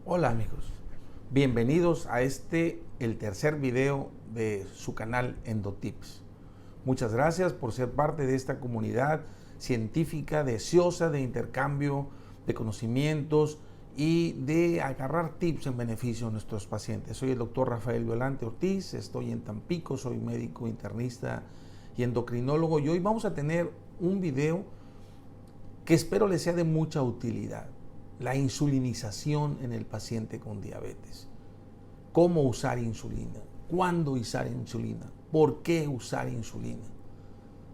Hola amigos, bienvenidos a el tercer video de su canal EndoTips. Muchas gracias por ser parte de esta comunidad científica deseosa de intercambio de conocimientos y de agarrar tips en beneficio de nuestros pacientes. Soy el doctor Rafael Violante Ortiz, estoy en Tampico, soy médico internista y endocrinólogo y hoy vamos a tener un video que espero les sea de mucha utilidad. La insulinización en el paciente con diabetes. ¿Cómo usar insulina? ¿Cuándo usar insulina? ¿Por qué usar insulina?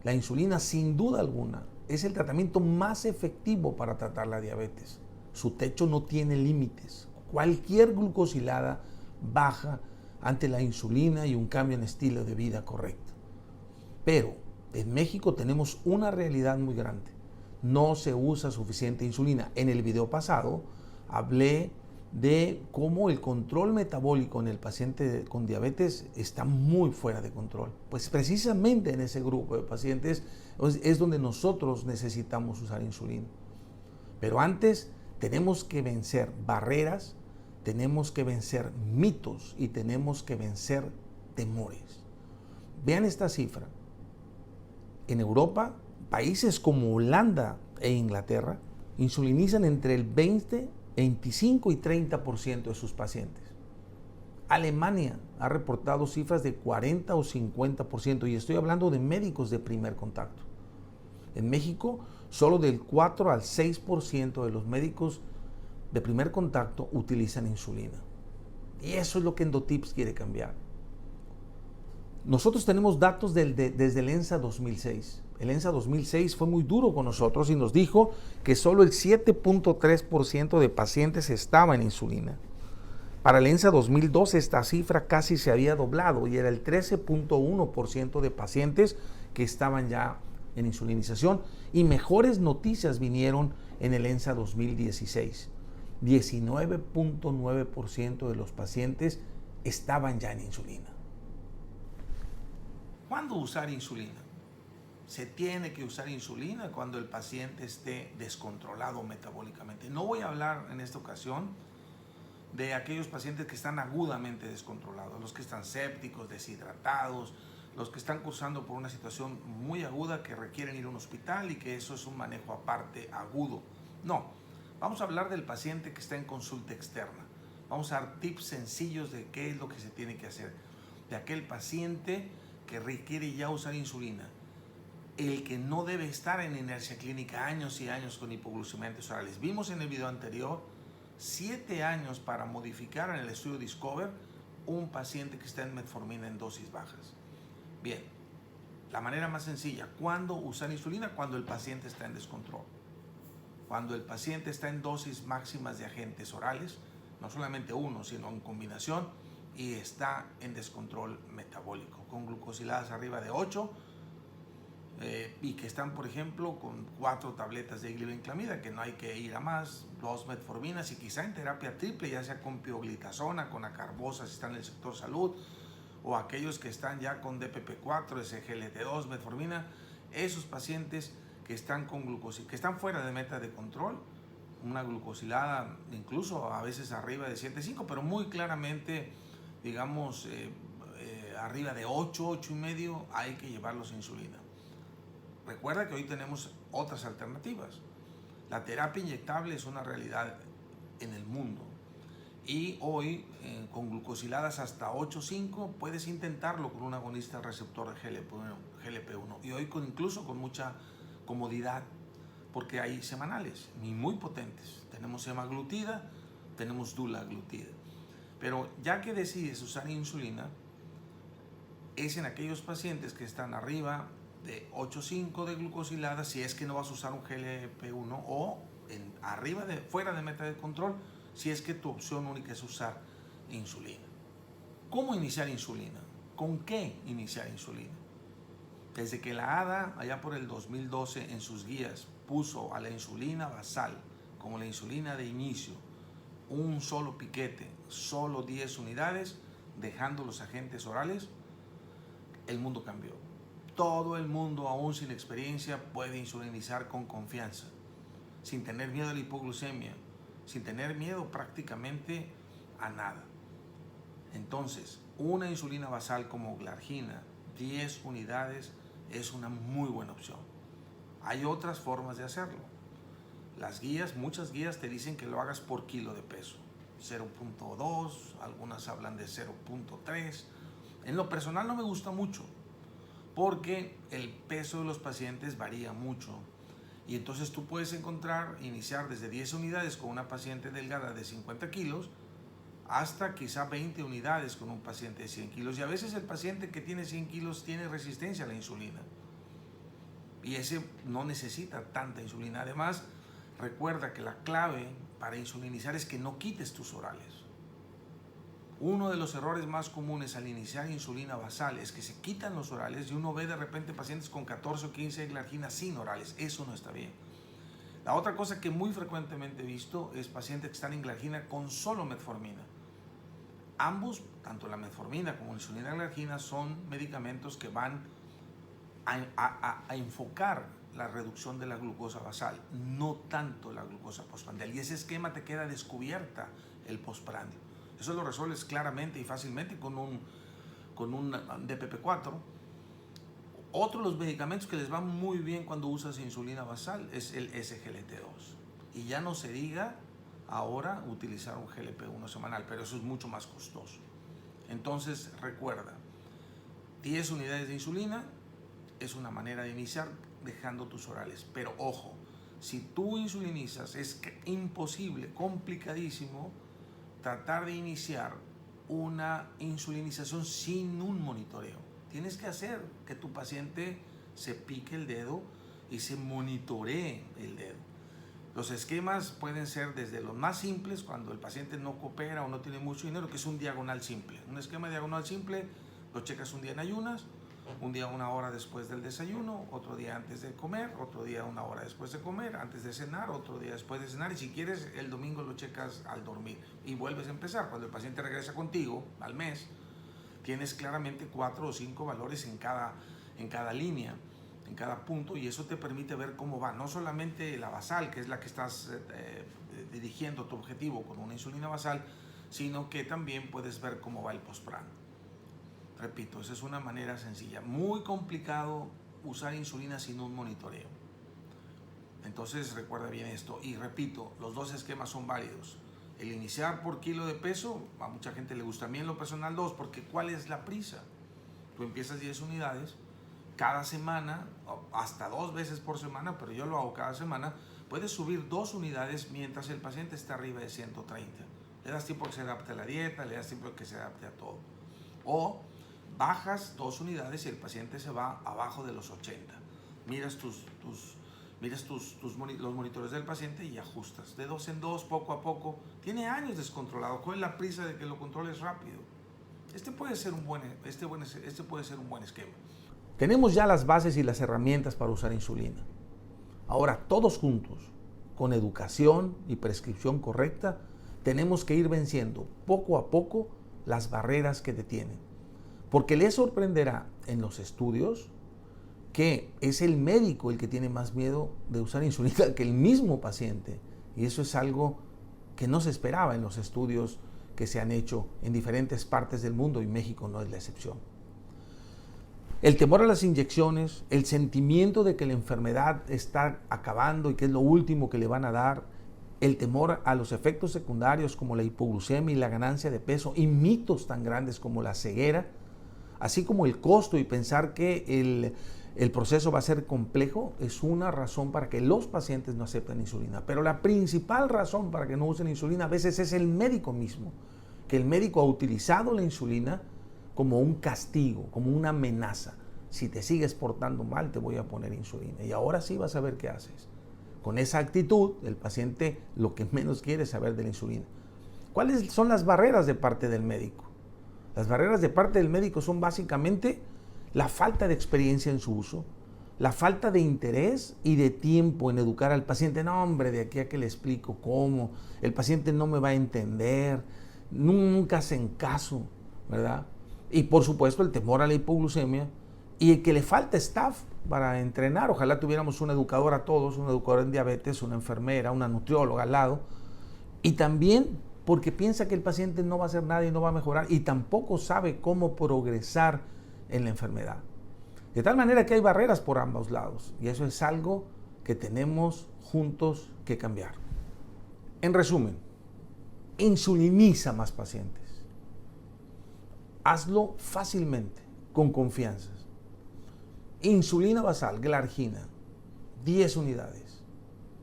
La insulina, sin duda alguna, es el tratamiento más efectivo para tratar la diabetes. Su techo no tiene límites. Cualquier glucosilada baja ante la insulina y un cambio en estilo de vida correcto. Pero en México tenemos una realidad muy grande. No se usa suficiente insulina. En el video pasado hablé de cómo el control metabólico en el paciente con diabetes está muy fuera de control. Pues precisamente en ese grupo de pacientes es donde nosotros necesitamos usar insulina. Pero antes tenemos que vencer barreras, tenemos que vencer mitos y tenemos que vencer temores. Vean esta cifra. En Europa, países como Holanda e Inglaterra insulinizan entre el 20, 25 y 30% de sus pacientes. Alemania ha reportado cifras de 40 o 50% y estoy hablando de médicos de primer contacto. En México, solo del 4 al 6% de los médicos de primer contacto utilizan insulina. Y eso es lo que EndoTips quiere cambiar. Nosotros tenemos datos desde el ENSA 2006. El ENSA 2006 fue muy duro con nosotros y nos dijo que solo el 7.3% de pacientes estaba en insulina. Para el ENSA 2012 esta cifra casi se había doblado y era el 13.1% de pacientes que estaban ya en insulinización. Y mejores noticias vinieron en el ENSA 2016. 19.9% de los pacientes estaban ya en insulina. ¿Cuándo usar insulina? Se tiene que usar insulina cuando el paciente esté descontrolado metabólicamente. No voy a hablar en esta ocasión de aquellos pacientes que están agudamente descontrolados, los que están sépticos, deshidratados, los que están cursando por una situación muy aguda que requieren ir a un hospital y que eso es un manejo aparte agudo. No, vamos a hablar del paciente que está en consulta externa. Vamos a dar tips sencillos de qué es lo que se tiene que hacer. De aquel paciente que requiere ya usar insulina, el que no debe estar en inercia clínica años y años con hipoglucemiantes orales. Vimos en el video anterior 7 años para modificar en el estudio Discover un paciente que está en metformina en dosis bajas. Bien, la manera más sencilla, ¿cuándo usar insulina? Cuando el paciente está en descontrol. Cuando el paciente está en dosis máximas de agentes orales, no solamente uno, sino en combinación, y está en descontrol metabólico, con glucosiladas arriba de 8 y que están, por ejemplo, con 4 tabletas de glibenclamida, que no hay que ir a más, 2 metforminas y quizá en terapia triple, ya sea con pioglitazona, con acarbosa si están en el sector salud, o aquellos que están ya con DPP4, SGLT2, metformina, esos pacientes que están con que están fuera de meta de control, una glucosilada incluso a veces arriba de 7.5, pero muy claramente digamos arriba de 8, 8.5, hay que llevarlos a insulina. Recuerda que hoy tenemos otras alternativas. La terapia inyectable es una realidad en el mundo y hoy con glucosiladas hasta 8.5 puedes intentarlo con un agonista receptor GLP-1 y hoy incluso con mucha comodidad porque hay semanales y muy potentes. Tenemos semaglutida, tenemos dulaglutida. Pero ya que decides usar insulina, es en aquellos pacientes que están arriba de 8.5 de glucosilada, si es que no vas a usar un GLP-1, o fuera de meta de control, si es que tu opción única es usar insulina. ¿Cómo iniciar insulina? ¿Con qué iniciar insulina? Desde que la ADA, allá por el 2012, en sus guías, puso a la insulina basal como la insulina de inicio, un solo piquete, solo 10 unidades, dejando los agentes orales, el mundo cambió. Todo el mundo, aún sin experiencia, puede insulinizar con confianza, sin tener miedo a la hipoglucemia, sin tener miedo prácticamente a nada. Entonces, una insulina basal como glargina, 10 unidades, es una muy buena opción. Hay otras formas de hacerlo. Las guías, muchas guías te dicen que lo hagas por kilo de peso, 0.2, algunas hablan de 0.3. En lo personal no me gusta mucho, porque el peso de los pacientes varía mucho. Y entonces tú puedes iniciar desde 10 unidades con una paciente delgada de 50 kilos, hasta quizá 20 unidades con un paciente de 100 kilos. Y a veces el paciente que tiene 100 kilos tiene resistencia a la insulina. Y ese no necesita tanta insulina. Además, recuerda que la clave para insulinizar es que no quites tus orales. Uno de los errores más comunes al iniciar insulina basal es que se quitan los orales y uno ve de repente pacientes con 14 o 15 de glargina sin orales. Eso no está bien. La otra cosa que muy frecuentemente he visto es pacientes que están en glargina con solo metformina. Ambos, tanto la metformina como la insulina glargina, son medicamentos que van a enfocar la reducción de la glucosa basal, no tanto la glucosa postprandial. Y ese esquema te queda descubierta el postprandio. Eso lo resuelves claramente y fácilmente con un DPP-4. Otro de los medicamentos que les va muy bien cuando usas insulina basal es el SGLT2. Y ya no se diga ahora utilizar un GLP-1 semanal, pero eso es mucho más costoso. Entonces recuerda, 10 unidades de insulina es una manera de iniciar dejando tus orales. Pero ojo, si tú insulinizas es imposible, complicadísimo, tratar de iniciar una insulinización sin un monitoreo. Tienes que hacer que tu paciente se pique el dedo y se monitoree el dedo. Los esquemas pueden ser desde los más simples, cuando el paciente no coopera o no tiene mucho dinero, que es un diagonal simple. Un esquema diagonal simple, lo checas un día en ayunas, un día 1 hora después del desayuno, otro día antes de comer, otro día 1 hora después de comer, antes de cenar, otro día después de cenar, y si quieres el domingo lo checas al dormir y vuelves a empezar. Cuando el paciente regresa contigo al mes, tienes claramente 4 o 5 valores en cada línea, en cada punto, y eso te permite ver cómo va, no solamente la basal, que es la que estás dirigiendo tu objetivo con una insulina basal, sino que también puedes ver cómo va el postprandio. Repito, esa es una manera sencilla. Muy complicado usar insulina sin un monitoreo. Entonces recuerda bien esto. Y repito, los dos esquemas son válidos. El iniciar por kilo de peso, a mucha gente le gusta. A mí en lo personal 2, porque ¿cuál es la prisa? Tú empiezas 10 unidades, cada semana, hasta 2 veces por semana, pero yo lo hago cada semana, puedes subir 2 unidades mientras el paciente está arriba de 130. Le das tiempo que se adapte a la dieta, le das tiempo que se adapte a todo. O bajas 2 unidades y el paciente se va abajo de los 80. Miras los monitores del paciente y ajustas de 2 en 2, poco a poco. Tiene años descontrolado. ¿Cuál es la prisa de que lo controles rápido? Este puede ser un buen esquema. Tenemos ya las bases y las herramientas para usar insulina. Ahora, todos juntos, con educación y prescripción correcta, tenemos que ir venciendo poco a poco las barreras que detienen. Porque les sorprenderá en los estudios que es el médico el que tiene más miedo de usar insulina que el mismo paciente. Y eso es algo que no se esperaba en los estudios que se han hecho en diferentes partes del mundo, y México no es la excepción. El temor a las inyecciones, el sentimiento de que la enfermedad está acabando y que es lo último que le van a dar, el temor a los efectos secundarios como la hipoglucemia y la ganancia de peso, y mitos tan grandes como la ceguera, así como el costo y pensar que el proceso va a ser complejo, es una razón para que los pacientes no acepten insulina. Pero la principal razón para que no usen insulina a veces es el médico mismo, que el médico ha utilizado la insulina como un castigo, como una amenaza. Si te sigues portando mal, te voy a poner insulina. Y ahora sí vas a ver qué haces. Con esa actitud, el paciente lo que menos quiere es saber de la insulina. ¿Cuáles son las barreras de parte del médico? Las barreras de parte del médico son básicamente la falta de experiencia en su uso, la falta de interés y de tiempo en educar al paciente. No, hombre, de aquí a que le explico cómo, el paciente no me va a entender, nunca hacen caso, ¿verdad? Y por supuesto el temor a la hipoglucemia y el que le falta staff para entrenar. Ojalá tuviéramos un educador a todos, un educador en diabetes, una enfermera, una nutrióloga al lado, Y también porque piensa que el paciente no va a hacer nada y no va a mejorar y tampoco sabe cómo progresar en la enfermedad. De tal manera que hay barreras por ambos lados y eso es algo que tenemos juntos que cambiar. En resumen, insuliniza más pacientes. Hazlo fácilmente, con confianza. Insulina basal, glargina, 10 unidades.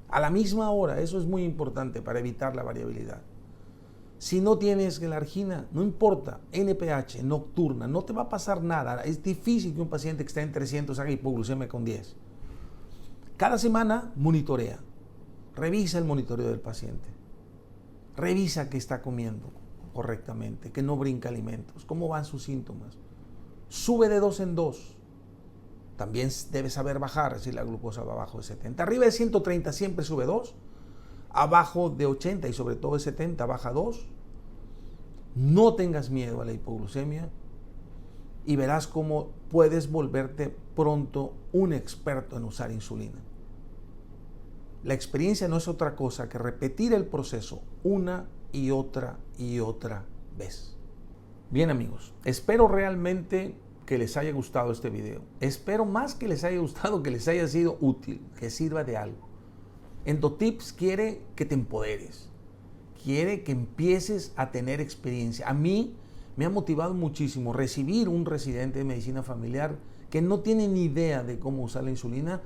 A la misma hora, eso es muy importante para evitar la variabilidad. Si no tienes glargina, no importa, NPH, nocturna, no te va a pasar nada. Es difícil que un paciente que está en 300 haga hipoglucemia con 10. Cada semana monitorea, revisa el monitoreo del paciente, revisa qué está comiendo correctamente, que no brinca alimentos, cómo van sus síntomas. Sube de 2 en 2. También debes saber bajar si la glucosa va abajo de 70. Arriba de 130 siempre sube 2. Abajo de 80 y sobre todo de 70 baja 2. No tengas miedo a la hipoglucemia y verás cómo puedes volverte pronto un experto en usar insulina. La experiencia no es otra cosa que repetir el proceso una y otra vez. Bien amigos, espero realmente que les haya gustado este video. Espero más que les haya gustado, que les haya sido útil, que sirva de algo. EndoTips quiere que te empoderes, quiere que empieces a tener experiencia. A mí me ha motivado muchísimo recibir un residente de medicina familiar que no tiene ni idea de cómo usar la insulina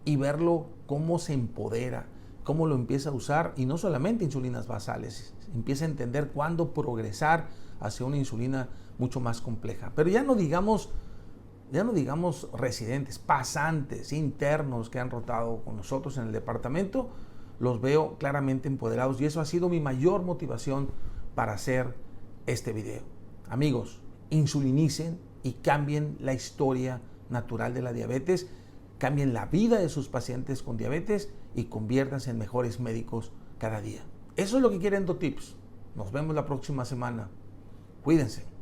y verlo cómo se empodera, cómo lo empieza a usar y no solamente insulinas basales, empieza a entender cuándo progresar hacia una insulina mucho más compleja. Pero ya no digamos residentes, pasantes, internos que han rotado con nosotros en el departamento, los veo claramente empoderados y eso ha sido mi mayor motivación para hacer este video. Amigos, insulinicen y cambien la historia natural de la diabetes, cambien la vida de sus pacientes con diabetes y conviértanse en mejores médicos cada día. Eso es lo que quiere EndoTips. Nos vemos la próxima semana. Cuídense.